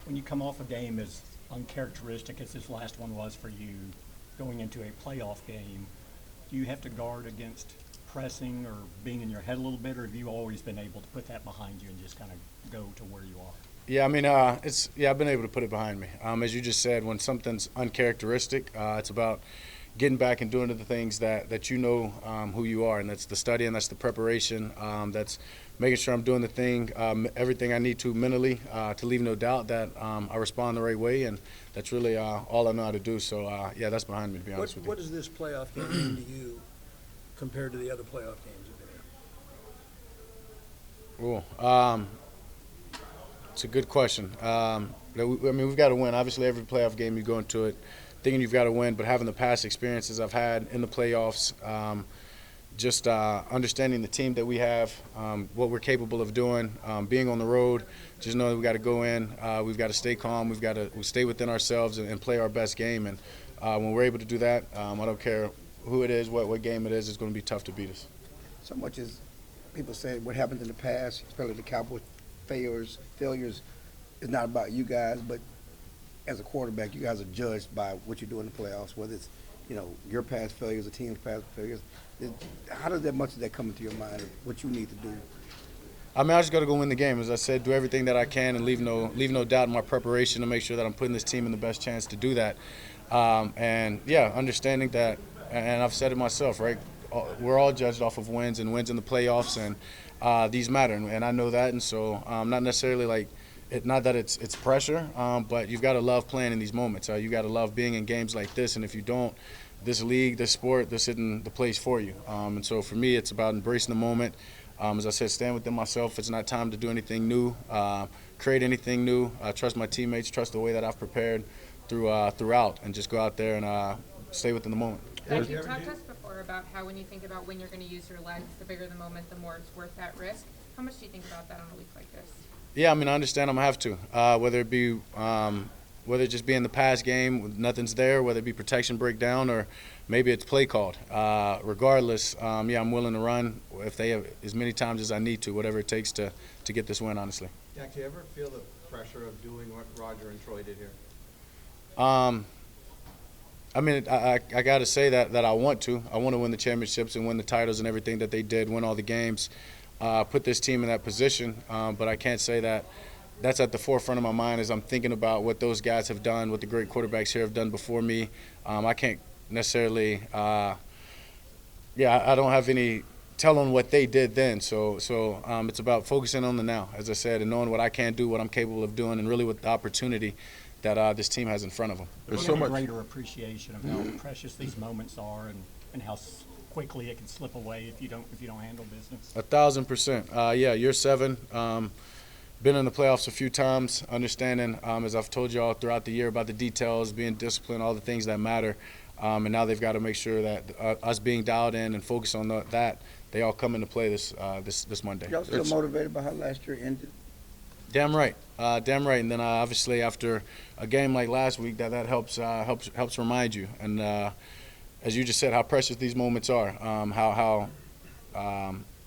when you come off a game as uncharacteristic as this last one was for you, going into a playoff game, do you have to guard against pressing or being in your head a little bit, or have you always been able to put that behind you and just kind of go to where you are? Yeah, I mean, I've been able to put it behind me. As you just said, when something's uncharacteristic, it's about getting back and doing the things that you know who you are, and that's the studying, that's the preparation, that's making sure I'm doing the thing, everything I need to mentally to leave no doubt that I respond the right way, and that's really all I know how to do. So, yeah, that's behind me, to be honest with you. What does this playoff game mean to you compared to the other playoff games you've been in? Cool. It's a good question. We've got to win. Obviously, every playoff game you go into it thinking you've got to win, but having the past experiences I've had in the playoffs, just understanding the team that we have, what we're capable of doing, being on the road, just knowing we've got to go in, we've got to stay calm, we've got to stay within ourselves and play our best game. And when we're able to do that, I don't care who it is, what game it is, it's going to be tough to beat us. So much as people say what happened in the past, especially the Cowboys failures is not about you guys, but as a quarterback, you guys are judged by what you do in the playoffs, whether it's, your past failures, the team's past failures. How does much of that come into your mind of what you need to do? I mean, I just got to go win the game. As I said, do everything that I can and leave no doubt in my preparation to make sure that I'm putting this team in the best chance to do that. And, yeah, understanding that, and I've said it myself, right, we're all judged off of wins in the playoffs, and these matter, and I know that. And so not necessarily not that it's pressure, but you've got to love playing in these moments. You've got to love being in games like this, and if you don't, this league, this sport, this isn't the place for you. And so for me, it's about embracing the moment. As I said, stand within myself. It's not time to do anything new, create anything new. Trust my teammates, trust the way that I've prepared throughout, and just go out there and stay within the moment. You talked to us before about how when you think about when you're going to use your legs, the bigger the moment, the more it's worth that risk. How much do you think about that on a week like this? Yeah, I mean, I understand I'm going to have to, whether it be whether it just be in the pass game, nothing's there, whether it be protection breakdown, or maybe it's play called. Regardless, yeah, I'm willing to run if they have as many times as I need to, whatever it takes to get this win, honestly. Dak, do you ever feel the pressure of doing what Roger and Troy did here? I mean, I got to say that I want to. I want to win the championships and win the titles and everything that they did, win all the games, put this team in that position. But I can't say that that's at the forefront of my mind as I'm thinking about what those guys have done, what the great quarterbacks here have done before me. I can't necessarily, I don't have any tell on what they did then. So it's about focusing on the now, as I said, and knowing what I can do, what I'm capable of doing, and really with the opportunity that this team has in front of them. There's so much greater appreciation of how precious these moments are and how quickly it can slip away if you don't handle business. 1,000%. Yeah, year 7. Been in the playoffs a few times, understanding, as I've told you all throughout the year, about the details, being disciplined, all the things that matter. And now they've got to make sure that us being dialed in and focused on that, they all come into play this Monday. Y'all still motivated by how last year ended? Damn right. Damn right. And then obviously after a game like last week, that helps remind you. And as you just said, how precious these moments are. How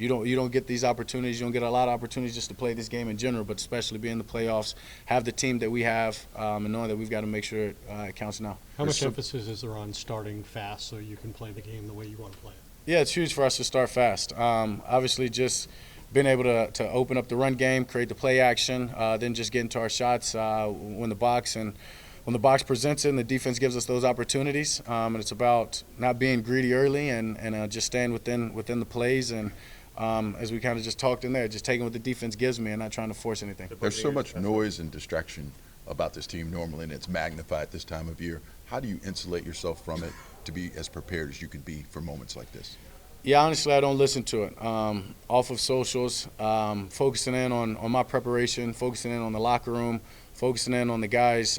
you don't get these opportunities. You don't get a lot of opportunities just to play this game in general, but especially being in the playoffs, have the team that we have, and knowing that we've got to make sure it counts now. How much emphasis is there on starting fast so you can play the game the way you want to play it? Yeah, it's huge for us to start fast. Obviously, just being able to open up the run game, create the play action, then just get into our shots when the box presents it and the defense gives us those opportunities. And it's about not being greedy early and just staying within the plays and as we kind of just talked in there, just taking what the defense gives me and not trying to force anything. There's so much noise and distraction about this team normally, and it's magnified this time of year. How do you insulate yourself from it to be as prepared as you can be for moments like this? Yeah, honestly, I don't listen to it. Off of socials, focusing in on my preparation, focusing in on the locker room, focusing in on the guys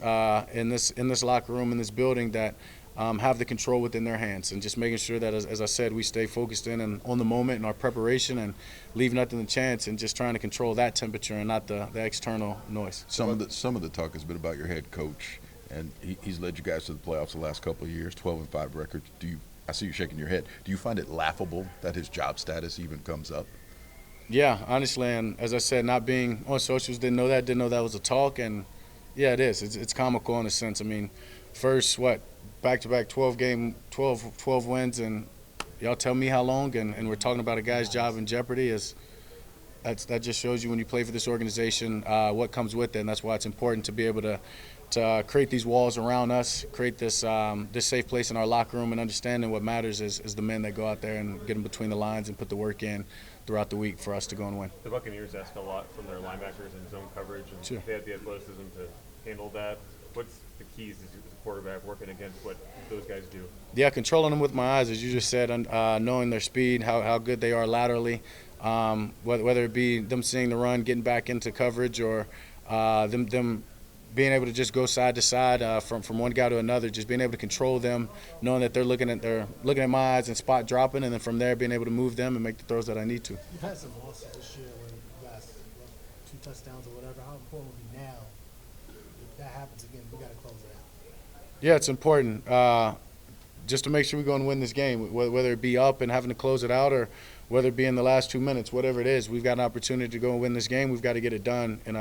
in this locker room, in this building that have the control within their hands, and just making sure that, as I said, we stay focused in and on the moment in our preparation and leave nothing to chance, and just trying to control that temperature and not the external noise. Some of the talk has been about your head coach, and he's led you guys to the playoffs the last couple of years, 12-5 record. I see you shaking your head. Do you find it laughable that his job status even comes up? Yeah, honestly, and as I said, not being on socials, didn't know that was a talk, and Yeah, it is. It's comical in a sense. I mean, first, back-to-back 12 wins, and y'all tell me how long, and we're talking about a guy's job in jeopardy. That just shows you when you play for this organization what comes with it, and that's why it's important to be able to create these walls around us, create this this safe place in our locker room, and understanding what matters is the men that go out there and get them between the lines and put the work in throughout the week for us to go and win. The Buccaneers ask a lot from their linebackers and zone coverage, and Sure. they have the athleticism to handle that. What's the keys as a quarterback working against what those guys do? Yeah, controlling them with my eyes, as you just said, knowing their speed, how good they are laterally, whether it be them seeing the run, getting back into coverage, or them being able to just go side to side from one guy to another, just being able to control them, knowing that they're looking at my eyes and spot dropping, and then from there being able to move them and make the throws that I need to. You've had some losses this year where you guys left 2 touchdowns or whatever. How important would it be now if that happens again? We got to close it out. Yeah, it's important just to make sure we go and win this game, whether it be up and having to close it out, or whether it be in the last 2 minutes, whatever it is. We've got an opportunity to go and win this game. We've got to get it done in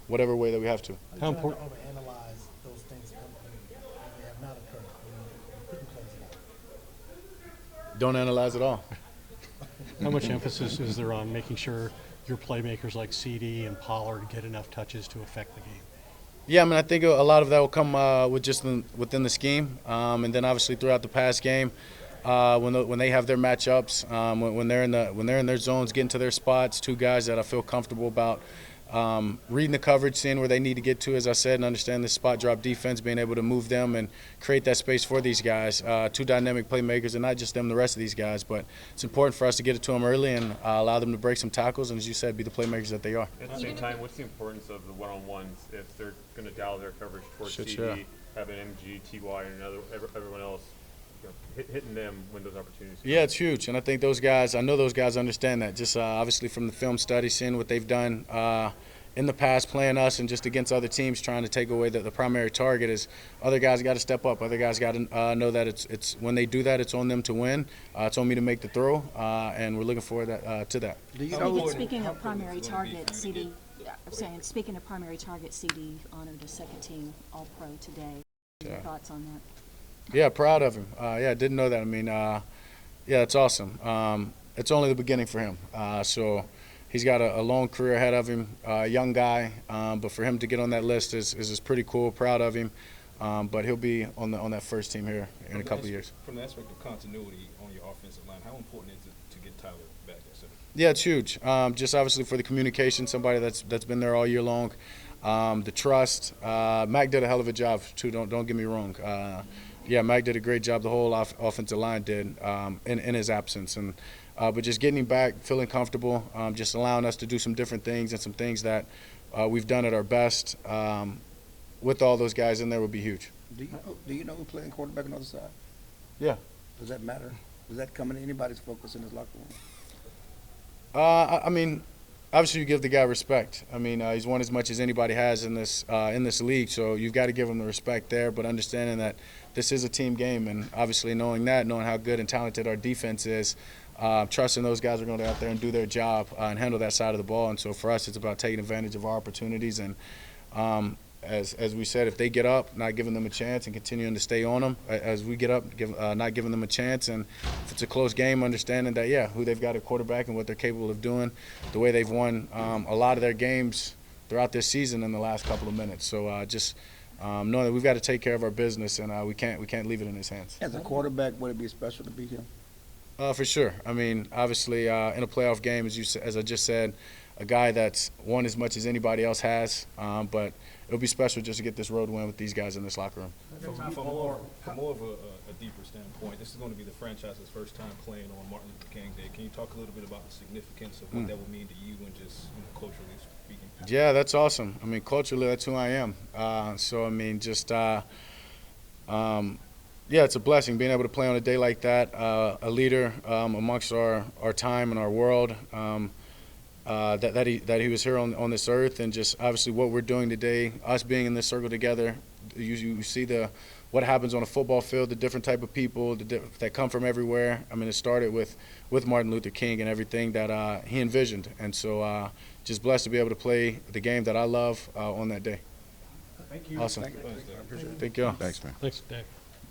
whatever way that we have to. How important to overanalyze those things when they have not occurred, when you couldn't close it out? Don't analyze at all. How much emphasis is there on making sure your playmakers like CD and Pollard get enough touches to affect the game? Yeah, I mean, I think a lot of that will come within the scheme, and then obviously throughout the past game, when they have their matchups, when they're in their zones, getting to their spots, 2 guys that I feel comfortable about. Reading the coverage, seeing where they need to get to, as I said, and understand the spot drop defense, being able to move them and create that space for these guys. 2 dynamic playmakers, and not just them, the rest of these guys. But it's important for us to get it to them early and allow them to break some tackles, and as you said, be the playmakers that they are. At the same time, what's the importance of the one-on-ones if they're going to dial their coverage towards CD, Sure. having MG, TY, and everyone else hitting them when those opportunities come? Yeah, it's huge, and I think I know those guys understand that. Just obviously from the film study, seeing what they've done in the past, playing us and just against other teams, trying to take away the primary target is other guys got to step up. Other guys got to know that it's when they do that, it's on them to win. It's on me to make the throw, and we're looking forward to that. Speaking of primary target, CD, I'm saying, speaking of primary target, CD honored a second-team All-Pro today. Your thoughts on that? Yeah, proud of him. Yeah, didn't know that. I mean, yeah, it's awesome. It's only the beginning for him. So he's got a long career ahead of him, young guy. But for him to get on that list is pretty cool. Proud of him. But he'll be on that first team here in a couple of years. From the aspect of continuity on your offensive line, how important is it to get Tyler back at center? Yeah, it's huge. Just obviously for the communication, somebody that's been there all year long. The trust. Mac did a hell of a job too. Don't get me wrong. Yeah, Mac did a great job. The whole offensive line did in his absence, and but just getting him back, feeling comfortable, just allowing us to do some different things and some things that we've done at our best with all those guys in there would be huge. Do you know who's playing quarterback on the other side? Yeah. Does that matter? Does that come into anybody's focus in his locker room? I mean, obviously you give the guy respect. I mean, he's won as much as anybody has in this league, so you've got to give him the respect there. But understanding that this is a team game, and obviously knowing how good and talented our defense is, trusting those guys are going to go out there and do their job and handle that side of the ball. And so for us, it's about taking advantage of our opportunities. And as we said, if they get up, not giving them a chance and continuing to stay on them. As we get up, not giving them a chance. And if it's a close game, understanding that, yeah, who they've got at quarterback and what they're capable of doing, the way they've won a lot of their games throughout this season in the last couple of minutes. So just knowing that we've got to take care of our business, and we can't leave it in his hands. As a quarterback, would it be special to beat him? For sure. I mean, obviously, in a playoff game, as I just said, a guy that's won as much as anybody else has, but it'll be special just to get this road win with these guys in this locker room. From more of a deeper standpoint, this is going to be the franchise's first time playing on Martin Luther King Day. Can you talk a little bit about the significance of what that would mean to you and just culturally speaking? Yeah, that's awesome. I mean, culturally, that's who I am. So, I mean, just yeah, it's a blessing being able to play on a day like that. A leader amongst our time and our world. That he was here on this earth, and just obviously what we're doing today, us being in this circle together. You see what happens on a football field, the different type of people that come from everywhere. I mean, it started with Martin Luther King and everything that he envisioned, and so just blessed to be able to play the game that I love on that day. Awesome. Thanks, Dak. Thank you all. Thanks, man. Thanks, Dak.